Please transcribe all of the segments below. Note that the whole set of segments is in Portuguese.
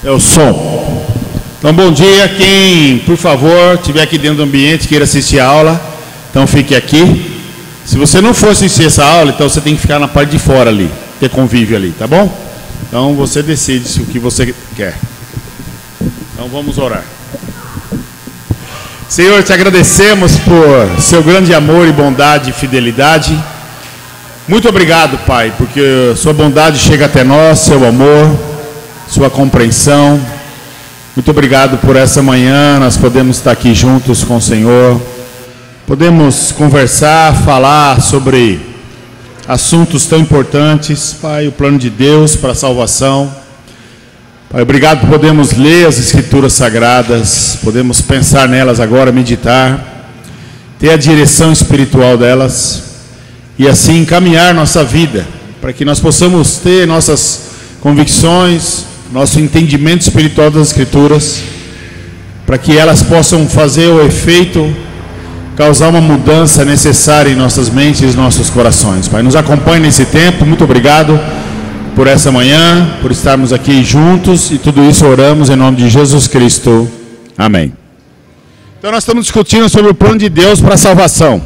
É o som. Então, bom dia. Quem, por favor, estiver aqui dentro do ambiente, queira assistir a aula, então fique aqui. Se você não for assistir essa aula, então você tem que ficar na parte de fora ali, ter convívio ali, tá bom? Então, você decide o que você quer. Então, vamos orar. Senhor, te agradecemos por seu grande amor e bondade e fidelidade. Muito obrigado, Pai, porque sua bondade chega até nós, seu amor, sua compreensão. Muito obrigado por essa manhã, nós podemos estar aqui juntos com o Senhor. Podemos conversar, falar sobre assuntos tão importantes, Pai, o plano de Deus para a salvação. Pai, obrigado por podermos ler as Escrituras Sagradas, podemos pensar nelas agora, meditar, ter a direção espiritual delas e assim encaminhar nossa vida, para que nós possamos ter nossas convicções, nosso entendimento espiritual das Escrituras, para que elas possam fazer o efeito, causar uma mudança necessária em nossas mentes e nossos corações. Pai, nos acompanhe nesse tempo, muito obrigado por essa manhã, por estarmos aqui juntos, e tudo isso oramos em nome de Jesus Cristo. Amém. Então nós estamos discutindo sobre o plano de Deus para a salvação.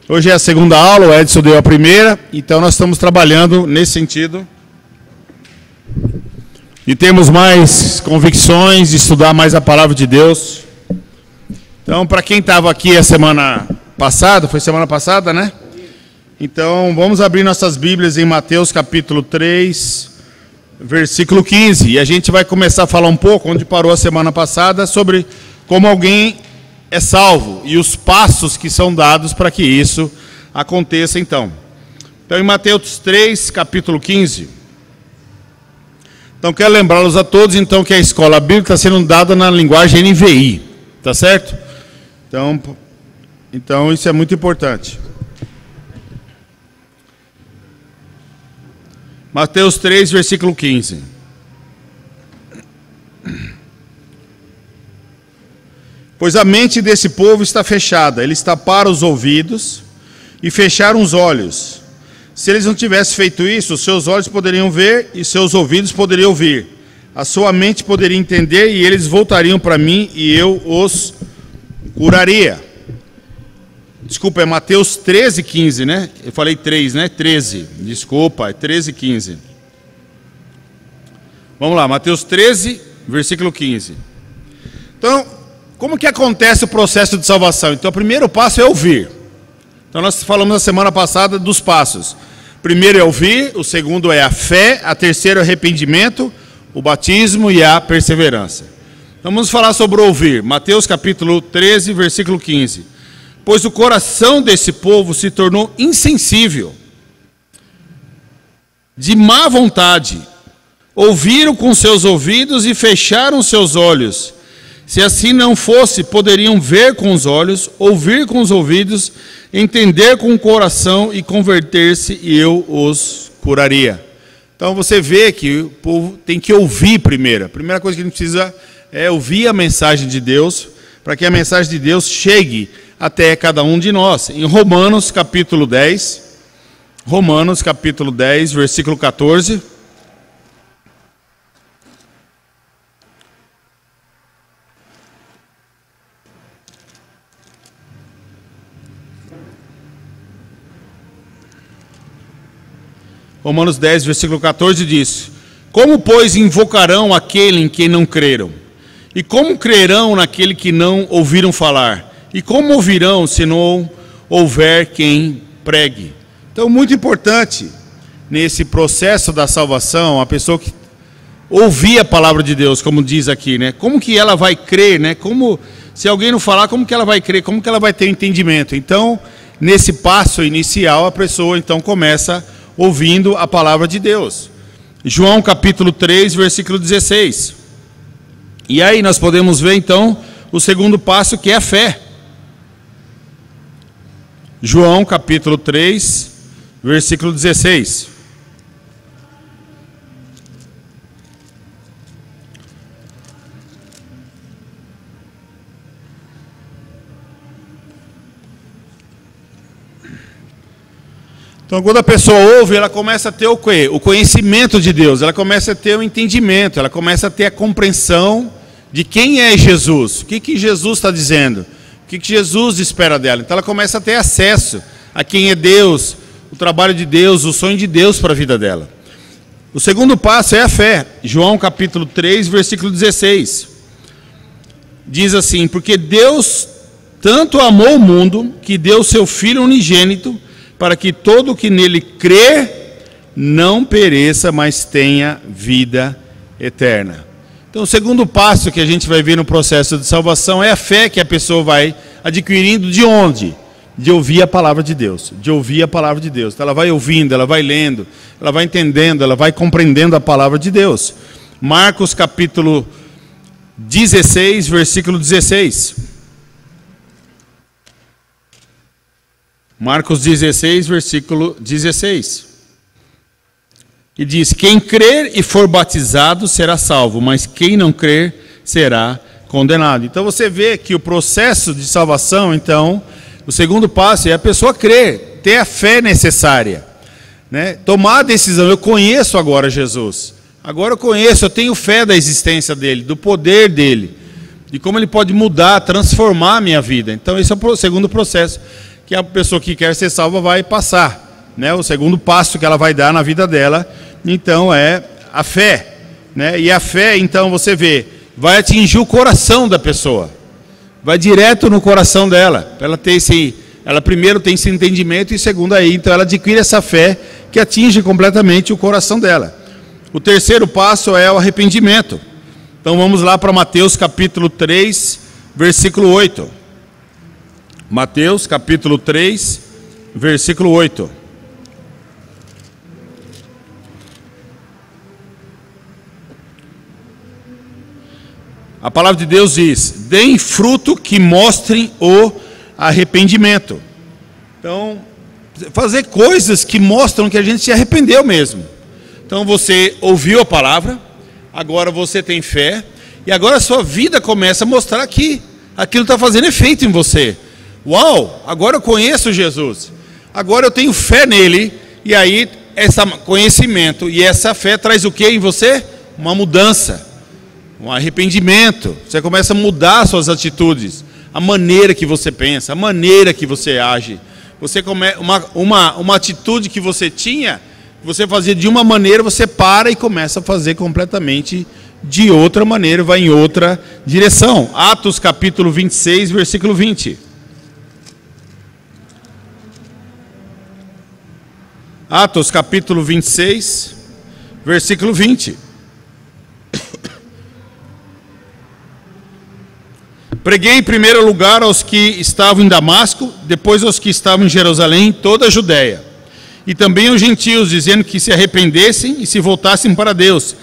Hoje é a segunda aula, o Edson deu a primeira, então nós estamos trabalhando nesse sentido. E temos mais convicções de estudar mais a palavra de Deus. Então, para quem estava aqui a semana passada, foi semana passada, né? Então, vamos abrir nossas Bíblias em Mateus capítulo 3, versículo 15. E a gente vai começar a falar um pouco, onde parou a semana passada, sobre como alguém é salvo e os passos que são dados para que isso aconteça, então. Então, em Mateus 3, capítulo 15. Então, quero lembrá-los a todos, então, que a escola bíblica está sendo dada na linguagem NVI, tá certo? Então, isso é muito importante. Mateus 3, versículo 15. Pois a mente desse povo está fechada, eles taparam os ouvidos e fecharam os olhos. Se eles não tivessem feito isso, seus olhos poderiam ver e seus ouvidos poderiam ouvir. A sua mente poderia entender e eles voltariam para mim e eu os curaria. Desculpa, é Mateus 13, 15, né? Eu falei 3, né? 13. Desculpa, é 13, 15. Vamos lá, Mateus 13, versículo 15. Então, como que acontece o processo de salvação? Então, o primeiro passo é ouvir. Então, nós falamos na semana passada dos passos. Primeiro é ouvir, o segundo é a fé, a terceira é o arrependimento, o batismo e a perseverança. Então, vamos falar sobre ouvir. Mateus capítulo 13, versículo 15. Pois o coração desse povo se tornou insensível, de má vontade. Ouviram com seus ouvidos e fecharam seus olhos. Se assim não fosse, poderiam ver com os olhos, ouvir com os ouvidos, entender com o coração e converter-se, e eu os curaria. Então você vê que o povo tem que ouvir primeiro. A primeira coisa que a gente precisa é ouvir a mensagem de Deus, para que a mensagem de Deus chegue até cada um de nós. Em Romanos capítulo 10, versículo 14. Romanos 10, versículo 14 diz: Como, pois, invocarão aquele em quem não creram? E como crerão naquele que não ouviram falar? E como ouvirão se não houver quem pregue? Então, muito importante nesse processo da salvação, a pessoa que ouvir a palavra de Deus, como diz aqui, né? Como que ela vai crer, né? Como, se alguém não falar, como que ela vai crer? Como que ela vai ter entendimento? Então, nesse passo inicial, a pessoa então começa ouvindo a palavra de Deus. João capítulo 3, versículo 16. E aí nós podemos ver então o segundo passo, que é a fé. João capítulo 3, versículo 16. Então, quando a pessoa ouve, ela começa a ter o quê? O conhecimento de Deus, ela começa a ter o entendimento, ela começa a ter a compreensão de quem é Jesus, o que Jesus está dizendo, o que Jesus espera dela. Então, ela começa a ter acesso a quem é Deus, o trabalho de Deus, o sonho de Deus para a vida dela. O segundo passo é a fé. João capítulo 3, versículo 16. Diz assim: porque Deus tanto amou o mundo, que deu seu Filho unigênito, para que todo o que nele crê não pereça, mas tenha vida eterna. Então, o segundo passo que a gente vai ver no processo de salvação é a fé que a pessoa vai adquirindo de onde? De ouvir a palavra de Deus, de ouvir a palavra de Deus. Então, ela vai ouvindo, ela vai lendo, ela vai entendendo, ela vai compreendendo a palavra de Deus. Marcos capítulo 16, versículo 16. Marcos 16, versículo 16. E diz: quem crer e for batizado será salvo, mas quem não crer será condenado. Então você vê que o processo de salvação, então, o segundo passo é a pessoa crer, ter a fé necessária, né? Tomar a decisão. Eu conheço agora Jesus, agora eu conheço, eu tenho fé da existência dele, do poder dele, de como ele pode mudar, transformar a minha vida. Então esse é o segundo processo que a pessoa que quer ser salva vai passar, né? O segundo passo que ela vai dar na vida dela, então, é a fé, né? E a fé, então, você vê, vai atingir o coração da pessoa, vai direto no coração dela, ela ter ela primeiro tem esse entendimento, e segundo aí, então ela adquire essa fé que atinge completamente o coração dela. O terceiro passo é o arrependimento. Então vamos lá para Mateus capítulo 3, versículo 8. Mateus capítulo 3, versículo 8. A palavra de Deus diz: deem fruto que mostrem o arrependimento. Então, fazer coisas que mostram que a gente se arrependeu mesmo. Então você ouviu a palavra, agora você tem fé, e agora a sua vida começa a mostrar que aquilo está fazendo efeito em você. Uau, agora eu conheço Jesus, agora eu tenho fé nele, e aí esse conhecimento e essa fé traz o que em você? Uma mudança, um arrependimento. Você começa a mudar suas atitudes, a maneira que você pensa, a maneira que você age. Você uma atitude que você tinha, você fazia de uma maneira, você para e começa a fazer completamente de outra maneira, vai em outra direção. Atos capítulo 26, versículo 20. Atos capítulo 26, versículo 20. Preguei em primeiro lugar aos que estavam em Damasco, depois aos que estavam em Jerusalém, em toda a Judéia, e também aos gentios, dizendo que se arrependessem e se voltassem para Deus,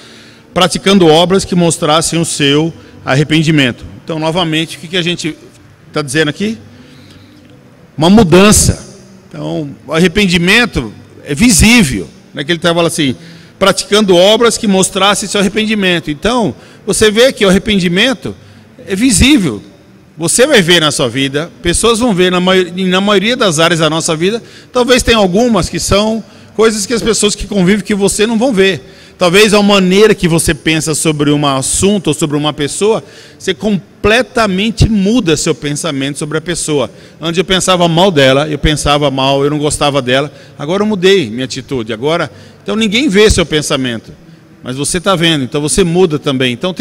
praticando obras que mostrassem o seu arrependimento. Então, novamente, o que a gente está dizendo aqui? Uma mudança. Então, o arrependimento é visível, né? Que ele estava assim, praticando obras que mostrassem seu arrependimento. Então, você vê que o arrependimento é visível. Você vai ver na sua vida, pessoas vão ver na maioria das áreas da nossa vida. Talvez tenha algumas que são coisas que as pessoas que convivem que você não vão ver. Talvez a maneira que você pensa sobre um assunto ou sobre uma pessoa, você completamente muda seu pensamento sobre a pessoa. Antes eu pensava mal dela, eu pensava mal, eu não gostava dela. Agora eu mudei minha atitude. Agora, então ninguém vê seu pensamento, mas você está vendo, então você muda também. Então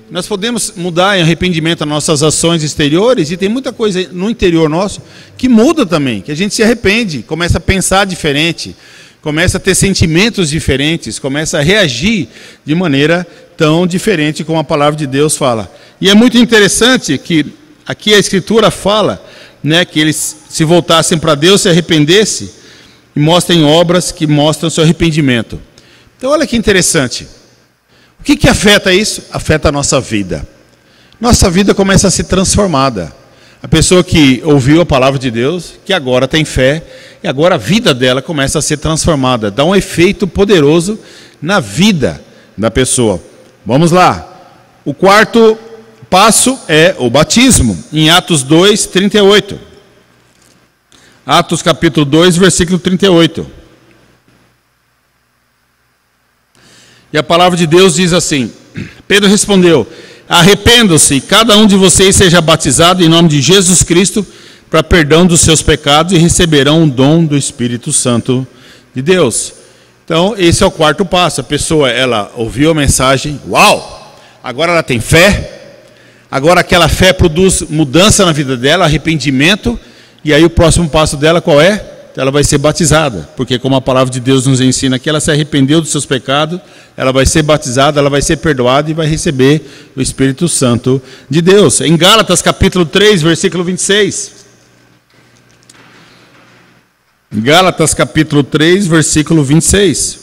nós podemos mudar em arrependimento as nossas ações exteriores, e tem muita coisa no interior nosso que muda também, que a gente se arrepende, começa a pensar diferente, começa a ter sentimentos diferentes, começa a reagir de maneira tão diferente como a palavra de Deus fala. E é muito interessante que aqui a Escritura fala, né, que eles se voltassem para Deus, se arrependessem e mostrem obras que mostram seu arrependimento. Então olha que interessante. O que afeta isso? Afeta a nossa vida. Nossa vida começa a ser transformada. A pessoa que ouviu a palavra de Deus, que agora tem fé, e agora a vida dela começa a ser transformada. Dá um efeito poderoso na vida da pessoa. Vamos lá. O quarto passo é o batismo, em Atos 2, 38. Atos capítulo 2, versículo 38. E a palavra de Deus diz assim: Pedro respondeu: arrependam-se, cada um de vocês seja batizado em nome de Jesus Cristo para perdão dos seus pecados e receberão o dom do Espírito Santo de Deus. Então, esse é o quarto passo. A pessoa, ela ouviu a mensagem, uau, agora ela tem fé, agora aquela fé produz mudança na vida dela, arrependimento, e aí o próximo passo dela qual é? Ela vai ser batizada, porque como a palavra de Deus nos ensina que ela se arrependeu dos seus pecados, ela vai ser batizada, ela vai ser perdoada e vai receber o Espírito Santo de Deus. Em Gálatas capítulo 3, versículo 26. Gálatas capítulo 3, versículo 26.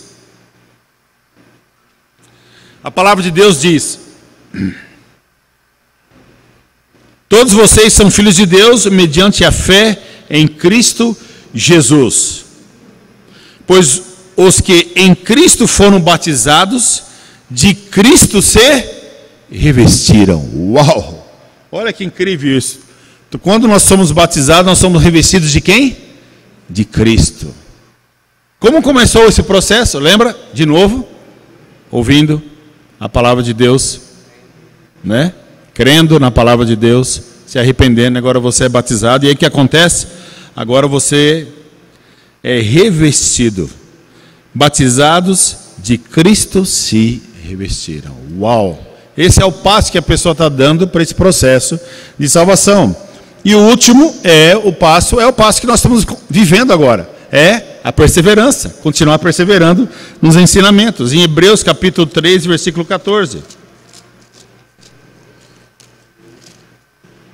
A palavra de Deus diz: todos vocês são filhos de Deus mediante a fé em Cristo Jesus. Pois os que em Cristo foram batizados, de Cristo se revestiram. Uau! Olha que incrível isso. Então, quando nós somos batizados, nós somos revestidos de quem? De Cristo. Como começou esse processo? Lembra? De novo, ouvindo a palavra de Deus, né? Crendo na palavra de Deus, se arrependendo, agora você é batizado. E aí o que acontece? Agora você é revestido. Batizados de Cristo se revestiram. Uau! Esse é o passo que a pessoa está dando para esse processo de salvação. E o último é o passo que nós estamos vivendo agora. É a perseverança, continuar perseverando nos ensinamentos. Em Hebreus capítulo 3, versículo 14.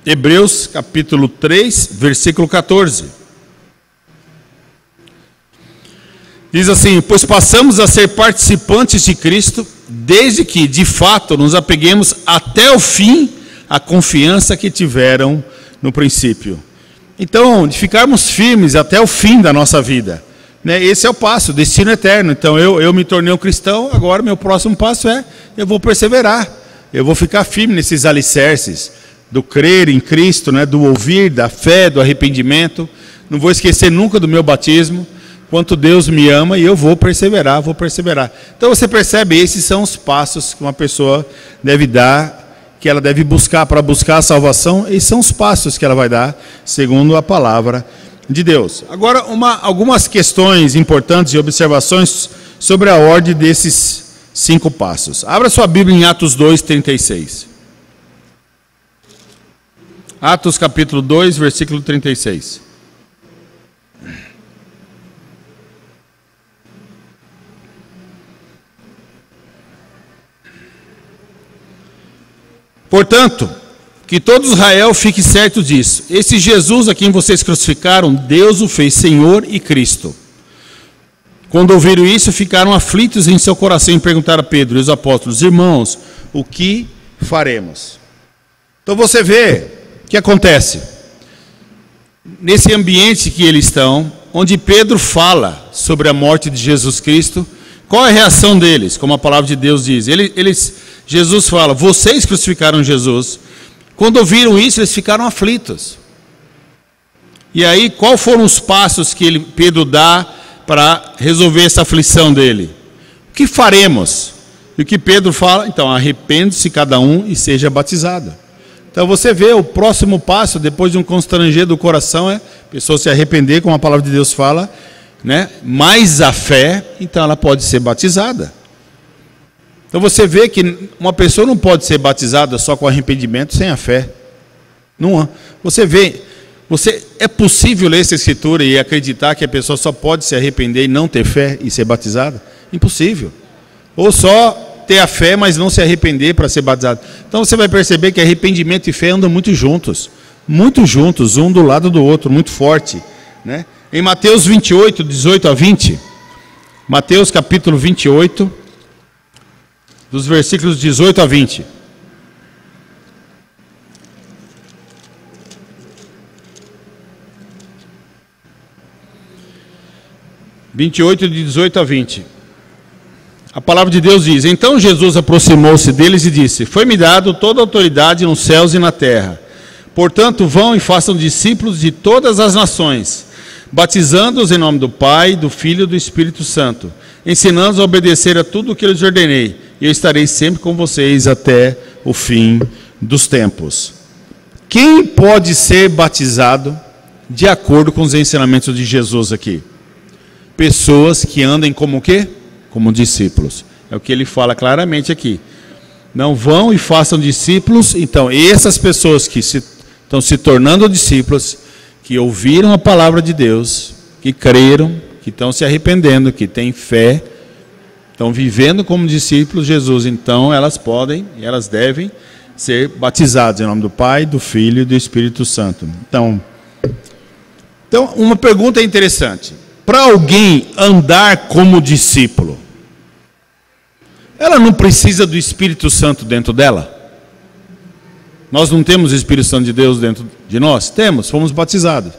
Hebreus capítulo 3, versículo 14. Diz assim: pois passamos a ser participantes de Cristo, desde que, de fato, nos apeguemos até o fim à confiança que tiveram no princípio. Então, de ficarmos firmes até o fim da nossa vida, né? Esse é o passo, destino eterno. Então, eu me tornei um cristão, agora meu próximo passo é, eu vou perseverar, eu vou ficar firme nesses alicerces, do crer em Cristo, né? Do ouvir, da fé, do arrependimento. Não vou esquecer nunca do meu batismo, quanto Deus me ama, e eu vou perseverar, Então, você percebe, esses são os passos que uma pessoa deve dar, que ela deve buscar para buscar a salvação. Esses são os passos que ela vai dar, segundo a palavra de Deus. Agora, algumas questões importantes e observações sobre a ordem desses 5 passos. Abra sua Bíblia em Atos 2, 36. Atos capítulo 2, versículo 36. Portanto, que todo Israel fique certo disso. Esse Jesus a quem vocês crucificaram, Deus o fez Senhor e Cristo. Quando ouviram isso, ficaram aflitos em seu coração e perguntaram a Pedro e os apóstolos: irmãos, o que faremos? Então você vê o que acontece. Nesse ambiente que eles estão, onde Pedro fala sobre a morte de Jesus Cristo, qual é a reação deles? Como a palavra de Deus diz, Jesus fala: vocês crucificaram Jesus. Quando ouviram isso, eles ficaram aflitos. E aí, quais foram os passos que Pedro dá para resolver essa aflição dele? O que faremos? E o que Pedro fala? Então, arrepende-se cada um e seja batizado. Então, você vê o próximo passo, depois de um constranger do coração, é a pessoa se arrepender, como a palavra de Deus fala, né? Mais a fé, então ela pode ser batizada. Então você vê que uma pessoa não pode ser batizada só com arrependimento sem a fé. Não. Você vê, é possível ler essa escritura e acreditar que a pessoa só pode se arrepender e não ter fé e ser batizada? Impossível. Ou só ter a fé, mas não se arrepender para ser batizado. Então você vai perceber que arrependimento e fé andam muito juntos, um do lado do outro, muito forte, né? Em Mateus 28, 18 a 20, Mateus capítulo 28, dos versículos 18 a 20. De 18 a 20. A palavra de Deus diz: então Jesus aproximou-se deles e disse: foi-me dado toda a autoridade nos céus e na terra. Portanto, vão e façam discípulos de todas as nações, batizando-os em nome do Pai, do Filho e do Espírito Santo, ensinando-os a obedecer a tudo o que eu lhes ordenei, e eu estarei sempre com vocês até o fim dos tempos. Quem pode ser batizado de acordo com os ensinamentos de Jesus aqui? Pessoas que andem como o quê? Como discípulos. É o que ele fala claramente aqui. Não vão e façam discípulos. Então, essas pessoas que estão se tornando discípulos, que ouviram a palavra de Deus, que creram, que estão se arrependendo, que têm fé, estão vivendo como discípulos de Jesus, então elas podem e elas devem ser batizadas em nome do Pai, do Filho e do Espírito Santo. Então uma pergunta interessante. Para alguém andar como discípulo, ela não precisa do Espírito Santo dentro dela? Nós não temos o Espírito Santo de Deus dentro de nós? Temos, fomos batizados.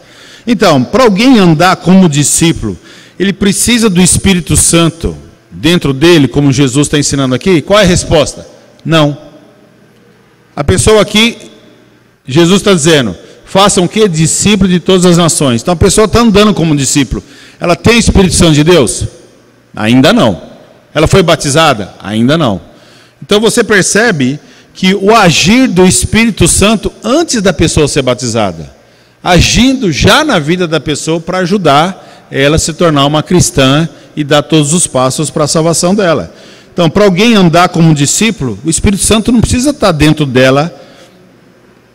Então, para alguém andar como discípulo, ele precisa do Espírito Santo dentro dele, como Jesus está ensinando aqui? Qual é a resposta? Não. A pessoa aqui, Jesus está dizendo, façam o quê? Discípulo de todas as nações. Então a pessoa está andando como discípulo. Ela tem o Espírito Santo de Deus? Ainda não. Ela foi batizada? Ainda não. Então você percebe que o agir do Espírito Santo antes da pessoa ser batizada, agindo já na vida da pessoa para ajudar ela a se tornar uma cristã e dar todos os passos para a salvação dela. Então, para alguém andar como discípulo, o Espírito Santo não precisa estar dentro dela,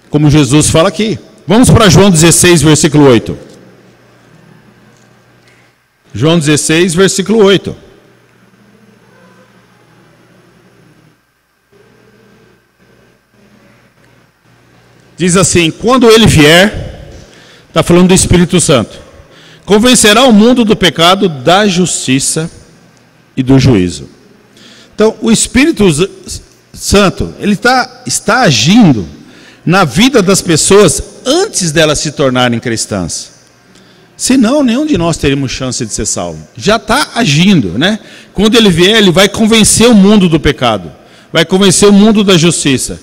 como Jesus fala aqui. Vamos para João 16, versículo 8. João 16, versículo 8. Diz assim: quando ele vier, está falando do Espírito Santo, convencerá o mundo do pecado, da justiça e do juízo. Então, o Espírito Santo, ele está agindo na vida das pessoas antes delas se tornarem cristãs. Senão, nenhum de nós teríamos chance de ser salvo. Já está agindo, né? Quando ele vier, ele vai convencer o mundo do pecado, vai convencer o mundo da justiça,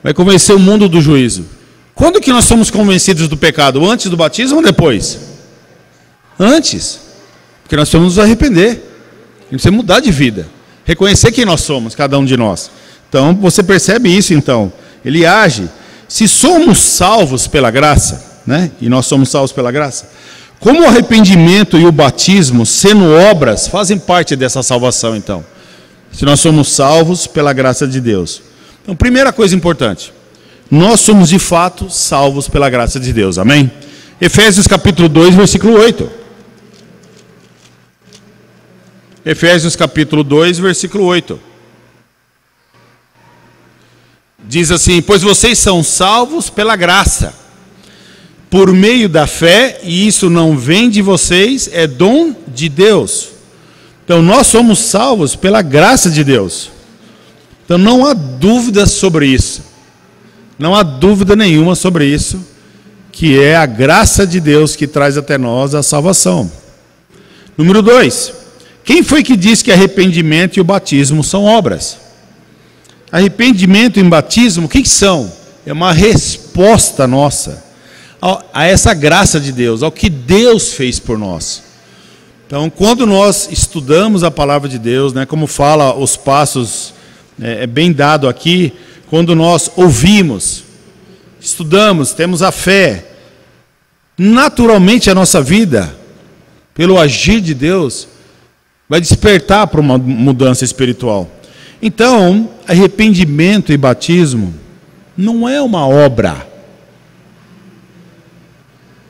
vai convencer o mundo do juízo. Quando que nós somos convencidos do pecado? Antes do batismo ou depois? Antes. Porque nós precisamos nos arrepender. A gente precisa mudar de vida. Reconhecer quem nós somos, cada um de nós. Então, você percebe isso, então. Ele age. Se somos salvos pela graça, né? E nós somos salvos pela graça, como o arrependimento e o batismo, sendo obras, fazem parte dessa salvação, então. Se nós somos salvos pela graça de Deus. Então, primeira coisa importante. Nós somos de fato salvos pela graça de Deus. Amém? Efésios capítulo 2, versículo 8. Efésios capítulo 2, versículo 8. Diz assim: pois vocês são salvos pela graça, por meio da fé, e isso não vem de vocês, é dom de Deus. Então nós somos salvos pela graça de Deus. Então não há dúvida sobre isso. Não há dúvida nenhuma sobre isso, que é a graça de Deus que traz até nós a salvação. Número 2. Quem foi que disse que arrependimento e o batismo são obras? Arrependimento e batismo, o que são? É uma resposta nossa a essa graça de Deus, ao que Deus fez por nós. Então, quando nós estudamos a palavra de Deus, né, como fala os passos, é bem dado aqui, quando nós ouvimos, estudamos, temos a fé, naturalmente a nossa vida, pelo agir de Deus, vai despertar para uma mudança espiritual. Então, arrependimento e batismo não é uma obra,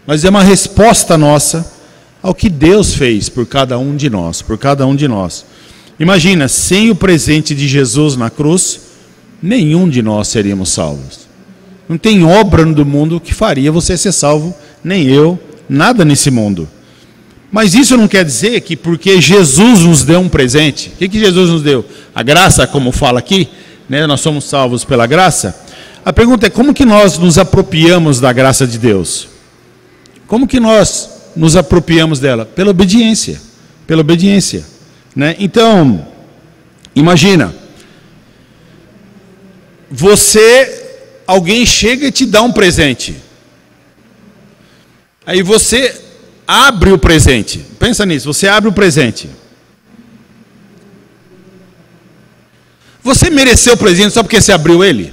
mas é uma resposta nossa ao que Deus fez por cada um de nós, por cada um de nós. Imagina, sem o presente de Jesus na cruz, nenhum de nós seríamos salvos. Não tem obra do mundo que faria você ser salvo, nem eu, nada nesse mundo. Mas isso não quer dizer que porque Jesus nos deu um presente, o que Jesus nos deu? A graça, como fala aqui, né? Nós somos salvos pela graça. A pergunta é: como que nós nos apropriamos da graça de Deus? Como que nós nos apropriamos dela? Pela obediência. Pela obediência, né? Então, imagina, alguém chega e te dá um presente. Aí você abre o presente. Pensa nisso, você abre o presente. Você mereceu o presente só porque você abriu ele?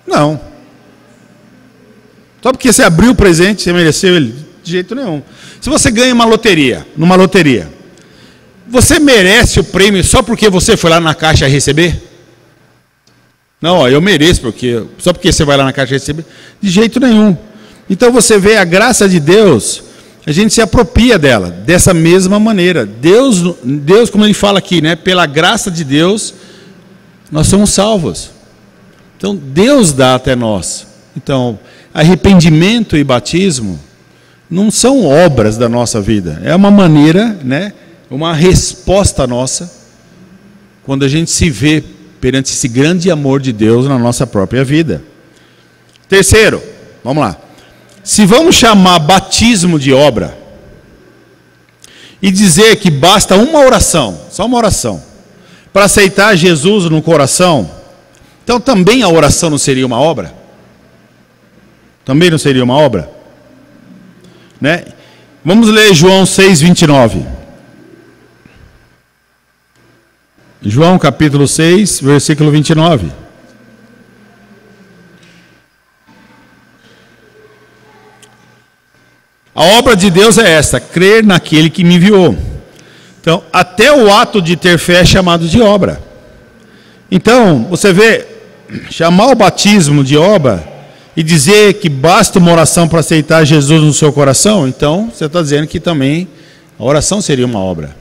Não. Só porque você abriu o presente, você mereceu ele? De jeito nenhum. Se você ganha uma loteria, numa loteria, você merece o prêmio só porque você foi lá na caixa receber? Não, ó, eu mereço, só porque você vai lá na caixa receber? De jeito nenhum. Então você vê a graça de Deus, a gente se apropria dela, dessa mesma maneira. Deus, como ele fala aqui, né? Pela graça de Deus, nós somos salvos. Então Deus dá até nós. Então, arrependimento e batismo não são obras da nossa vida, é uma maneira, né? Uma resposta nossa, quando a gente se vê perante esse grande amor de Deus na nossa própria vida. Terceiro, vamos lá. Se vamos chamar batismo de obra, e dizer que basta uma oração, só uma oração, para aceitar Jesus no coração, então também a oração não seria uma obra? Também não seria uma obra? Né? Vamos ler João 6:29. João capítulo 6, versículo 29. A obra de Deus é esta, crer naquele que me enviou. Então, até o ato de ter fé é chamado de obra. Então, você vê, chamar o batismo de obra e dizer que basta uma oração para aceitar Jesus no seu coração, então você está dizendo que também a oração seria uma obra.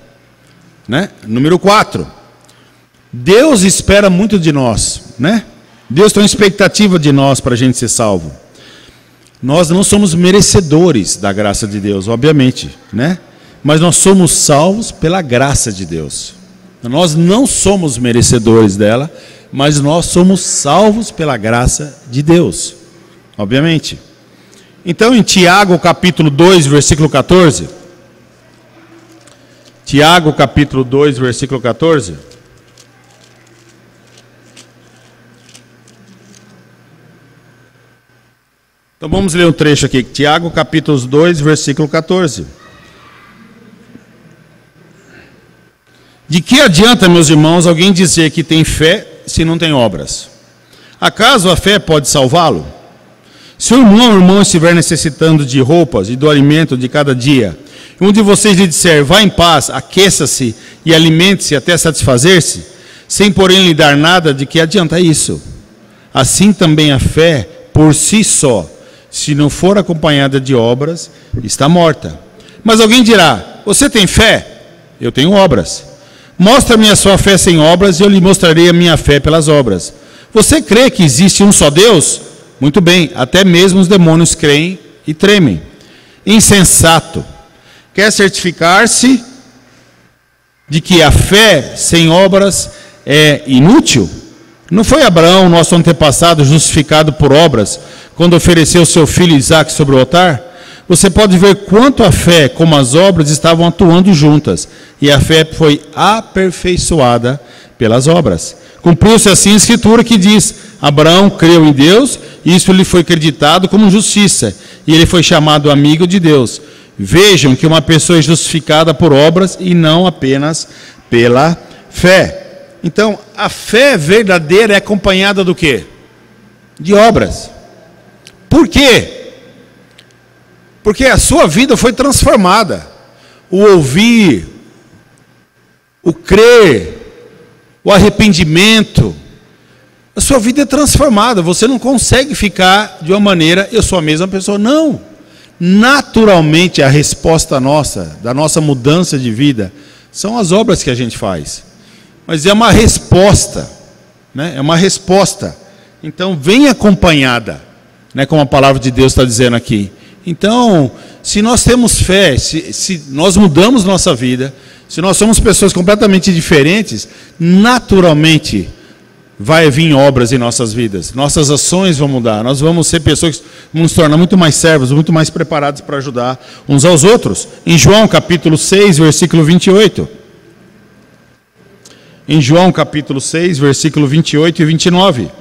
Né? Número 4. Deus espera muito de nós, né? Deus tem uma expectativa de nós para a gente ser salvo. Nós não somos merecedores da graça de Deus, obviamente, né? Mas nós somos salvos pela graça de Deus. Nós não somos merecedores dela, mas nós somos salvos pela graça de Deus, obviamente. Então, em Tiago capítulo 2, versículo 14. Tiago capítulo 2, versículo 14. Então vamos ler um trecho aqui, Tiago capítulo 2, versículo 14. De que adianta, meus irmãos, alguém dizer que tem fé se não tem obras? Acaso a fé pode salvá-lo? Se o irmão estiver necessitando de roupas e do alimento de cada dia, e um de vocês lhe disser, vá em paz, aqueça-se e alimente-se até satisfazer-se, sem porém lhe dar nada, de que adianta isso? Assim também a fé, por si só, se não for acompanhada de obras, está morta. Mas alguém dirá, você tem fé? Eu tenho obras. Mostra-me a sua fé sem obras e eu lhe mostrarei a minha fé pelas obras. Você crê que existe um só Deus? Muito bem, até mesmo os demônios creem e tremem. Insensato. Quer certificar-se de que a fé sem obras é inútil? Não foi Abraão, nosso antepassado, justificado por obras, quando ofereceu seu filho Isaque sobre o altar? Você pode ver quanto a fé como as obras estavam atuando juntas, e a fé foi aperfeiçoada pelas obras. Cumpriu-se assim a escritura que diz, Abraão creu em Deus, e isso lhe foi acreditado como justiça, e ele foi chamado amigo de Deus. Vejam que uma pessoa é justificada por obras e não apenas pela fé. Então, a fé verdadeira é acompanhada do quê? De obras. Por quê? Porque a sua vida foi transformada. O ouvir, o crer, o arrependimento, a sua vida é transformada. Você não consegue ficar de uma maneira, eu sou a mesma pessoa. Não. Naturalmente, a resposta nossa, da nossa mudança de vida, são as obras que a gente faz. Mas é uma resposta, né? É uma resposta. Então, vem acompanhada, né? Como a palavra de Deus está dizendo aqui. Então, se nós temos fé, se nós mudamos nossa vida, se nós somos pessoas completamente diferentes, naturalmente vai vir obras em nossas vidas. Nossas ações vão mudar. Nós vamos ser pessoas que vão nos tornar muito mais servos, muito mais preparados para ajudar uns aos outros. Em João capítulo 6, versículo 28. Em João capítulo 6, versículo 28 e 29.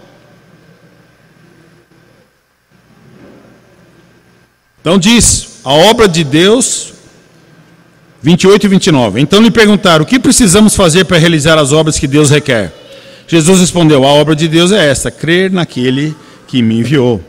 Então diz, a obra de Deus, 28 e 29. Então lhe perguntaram, o que precisamos fazer para realizar as obras que Deus requer? Jesus respondeu, a obra de Deus é esta, crer naquele que me enviou.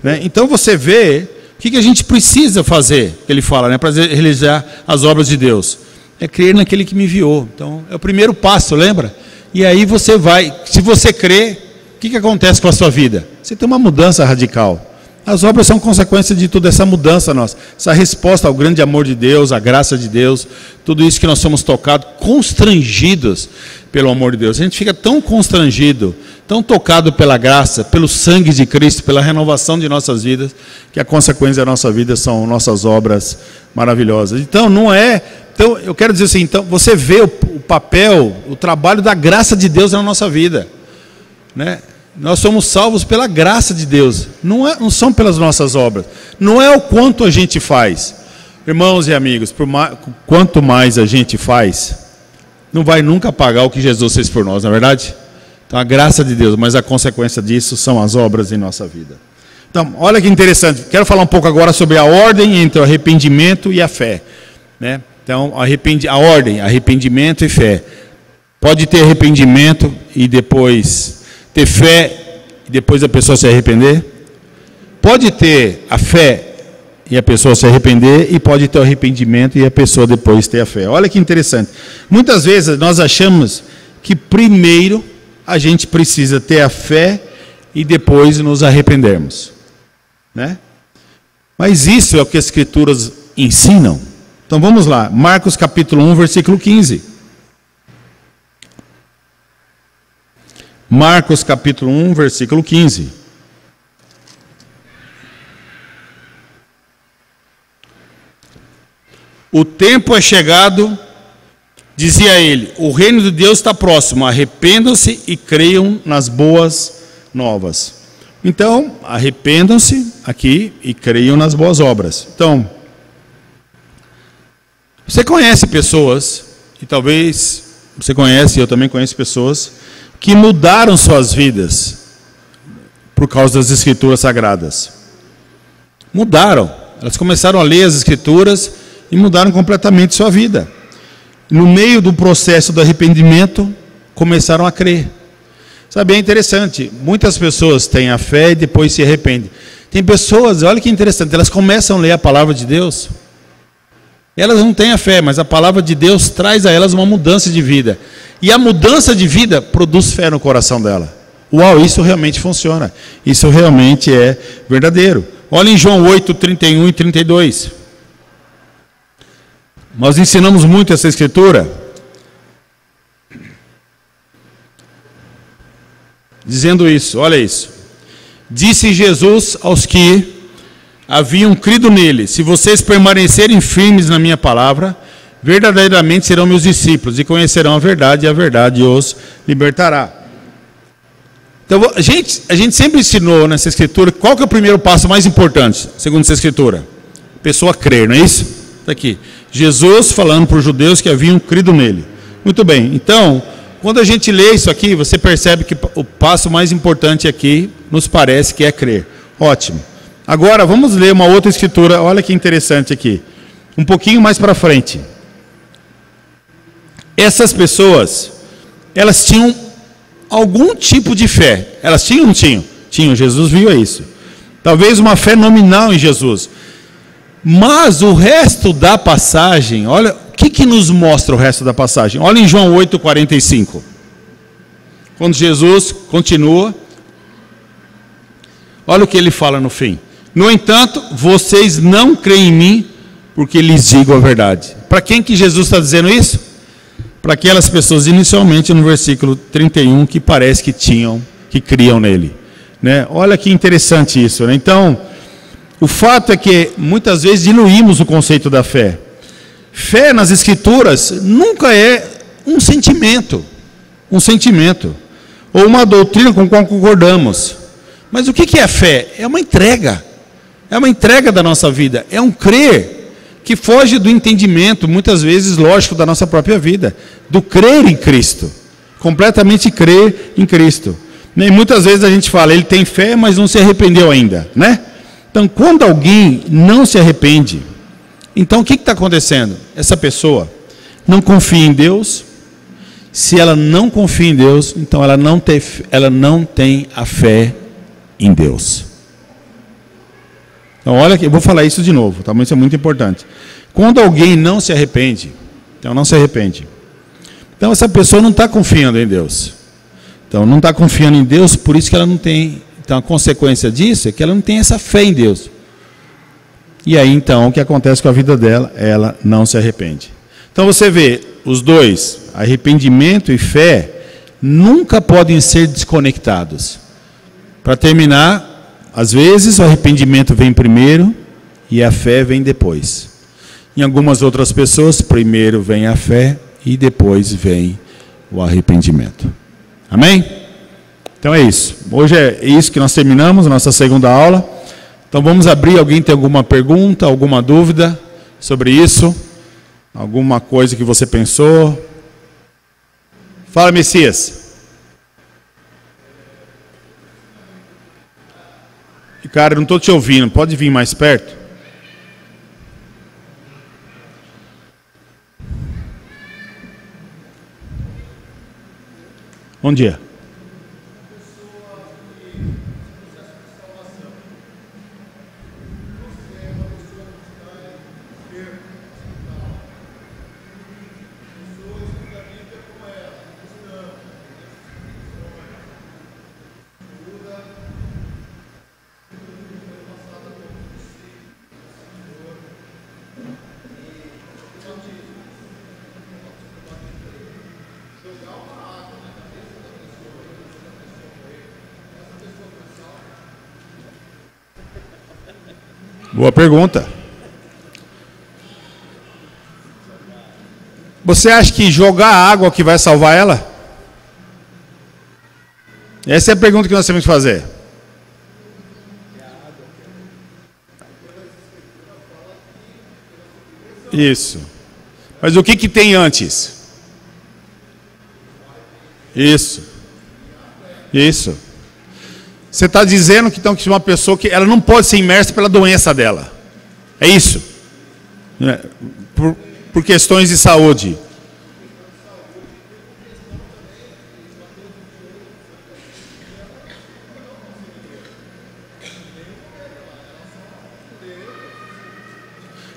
Né? Então você vê o que a gente precisa fazer, que ele fala, né, para realizar as obras de Deus. É crer naquele que me enviou. Então é o primeiro passo, lembra? E aí você vai, se você crer, o que acontece com a sua vida? Você tem uma mudança radical. As obras são consequência de toda essa mudança nossa, essa resposta ao grande amor de Deus, à graça de Deus, tudo isso que nós somos tocados, constrangidos pelo amor de Deus. A gente fica tão constrangido, tão tocado pela graça, pelo sangue de Cristo, pela renovação de nossas vidas, que a consequência da nossa vida são nossas obras maravilhosas. Então então eu quero dizer assim, então você vê o papel, o trabalho da graça de Deus na nossa vida, né? Nós somos salvos pela graça de Deus, não são pelas nossas obras, não é o quanto a gente faz. Irmãos e amigos, quanto mais a gente faz, não vai nunca pagar o que Jesus fez por nós, não é verdade? Então a graça de Deus, mas a consequência disso são as obras em nossa vida. Então, olha que interessante, quero falar um pouco agora sobre a ordem entre o arrependimento e a fé, né? Então, a ordem, arrependimento e fé. Pode ter arrependimento e depois ter fé e depois a pessoa se arrepender? Pode ter a fé e a pessoa se arrepender, e pode ter o arrependimento e a pessoa depois ter a fé. Olha que interessante. Muitas vezes nós achamos que primeiro a gente precisa ter a fé e depois nos arrependermos, né? Mas isso é o que as Escrituras ensinam. Então vamos lá, Marcos capítulo 1, versículo 15. Marcos capítulo 1, versículo 15. O tempo é chegado, dizia ele, o reino de Deus está próximo, arrependam-se e creiam nas boas novas. Então, arrependam-se aqui e creiam nas boas obras. Então, você conhece pessoas, e talvez você conhece, eu também conheço pessoas, que mudaram suas vidas por causa das Escrituras Sagradas. Mudaram. Elas começaram a ler as Escrituras e mudaram completamente sua vida. No meio do processo do arrependimento, começaram a crer. Sabe, é interessante. Muitas pessoas têm a fé e depois se arrependem. Tem pessoas, olha que interessante, elas começam a ler a palavra de Deus. Elas não têm a fé, mas a palavra de Deus traz a elas uma mudança de vida. E a mudança de vida produz fé no coração dela. Uau, isso realmente funciona. Isso realmente é verdadeiro. Olha em João 8, 31 e 32. Nós ensinamos muito essa escritura, dizendo isso, olha isso. Disse Jesus aos que haviam crido nele, se vocês permanecerem firmes na minha palavra, verdadeiramente serão meus discípulos e conhecerão a verdade os libertará. Então, a gente sempre ensinou nessa escritura, qual que é o primeiro passo mais importante, segundo essa escritura? A pessoa crer, não é isso? Está aqui. Jesus falando para os judeus que haviam crido nele. Muito bem, então, quando a gente lê isso aqui, você percebe que o passo mais importante aqui, nos parece que é crer. Ótimo. Agora, vamos ler uma outra escritura, olha que interessante aqui. Um pouquinho mais para frente. Essas pessoas, elas tinham algum tipo de fé. Elas tinham ou não tinham? Tinham, Jesus viu isso. Talvez uma fé nominal em Jesus. Mas o resto da passagem, olha, o que nos mostra o resto da passagem? Olha em João 8,45. Quando Jesus continua, olha o que ele fala no fim. No entanto, vocês não creem em mim, porque lhes digo a verdade. Para quem que Jesus está dizendo isso? Para aquelas pessoas, inicialmente no versículo 31, que parece que criam nele, né? Olha que interessante isso, né? Então, o fato é que muitas vezes diluímos o conceito da fé. Fé nas Escrituras nunca é um sentimento, ou uma doutrina com a qual concordamos. Mas o que é fé? É uma entrega da nossa vida, é um crer que foge do entendimento, muitas vezes lógico, da nossa própria vida, do crer em Cristo, completamente crer em Cristo. E muitas vezes a gente fala, ele tem fé, mas não se arrependeu ainda, né? Então, quando alguém não se arrepende, então o que está acontecendo? Essa pessoa não confia em Deus. Se ela não confia em Deus, então ela não tem a fé em Deus. Então, olha aqui, eu vou falar isso de novo, tá? Mas isso é muito importante. Quando alguém não se arrepende, então não se arrepende. Então, essa pessoa não está confiando em Deus. Então, não está confiando em Deus, por isso que ela não tem. Então, a consequência disso é que ela não tem essa fé em Deus. E aí, então, o que acontece com a vida dela? Ela não se arrepende. Então, você vê, os dois, arrependimento e fé, nunca podem ser desconectados. Para terminar, às vezes o arrependimento vem primeiro e a fé vem depois. Em algumas outras pessoas, primeiro vem a fé e depois vem o arrependimento. Amém? Então é isso. Hoje é isso que nós terminamos, a nossa segunda aula. Então vamos abrir. Alguém tem alguma pergunta, alguma dúvida sobre isso? Alguma coisa que você pensou? Fala, Messias. Cara, eu não estou te ouvindo. Pode vir mais perto? Bom dia. Boa pergunta. Você acha que jogar água que vai salvar ela? Essa é a pergunta que nós temos que fazer. Isso. Mas o que tem antes? Isso. Isso. Você está dizendo que, então, que uma pessoa que ela não pode ser imersa pela doença dela. É isso. Por questões de saúde.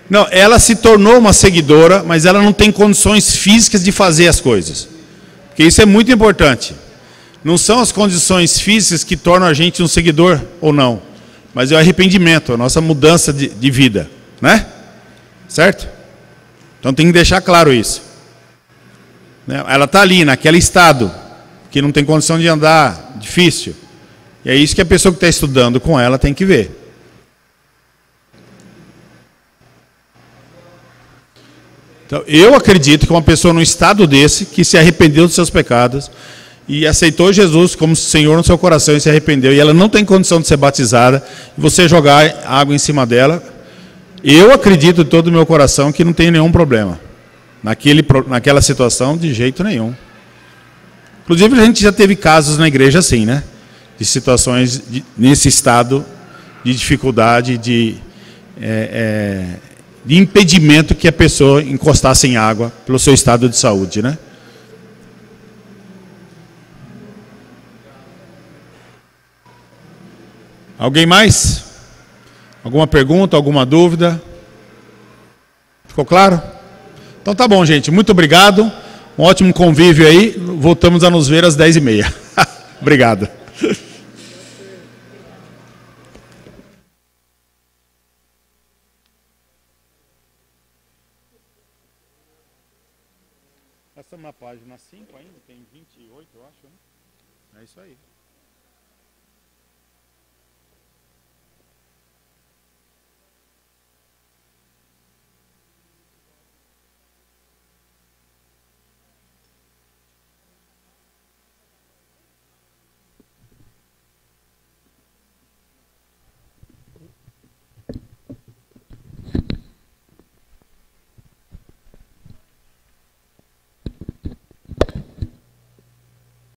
Não, ela se tornou uma seguidora, mas ela não tem condições físicas de fazer as coisas. Porque isso é muito importante. Não são as condições físicas que tornam a gente um seguidor ou não, mas é o arrependimento, a nossa mudança de vida, né? Certo? Então tem que deixar claro isso. Ela está ali, naquele estado, que não tem condição de andar, difícil. E é isso que a pessoa que está estudando com ela tem que ver. Então, eu acredito que uma pessoa num estado desse, que se arrependeu dos seus pecados, e aceitou Jesus como Senhor no seu coração e se arrependeu, e ela não tem condição de ser batizada, e você jogar água em cima dela, eu acredito de todo o meu coração que não tem nenhum problema. Naquela situação, de jeito nenhum. Inclusive, a gente já teve casos na igreja assim, né? De situações nesse estado de dificuldade, de impedimento que a pessoa encostasse em água pelo seu estado de saúde, né? Alguém mais? Alguma pergunta, alguma dúvida? Ficou claro? Então tá bom, gente. Muito obrigado. Um ótimo convívio aí. Voltamos a nos ver às 10h30. Obrigado. Nós estamos na página 5 ainda, tem 28, eu acho, né? É isso aí.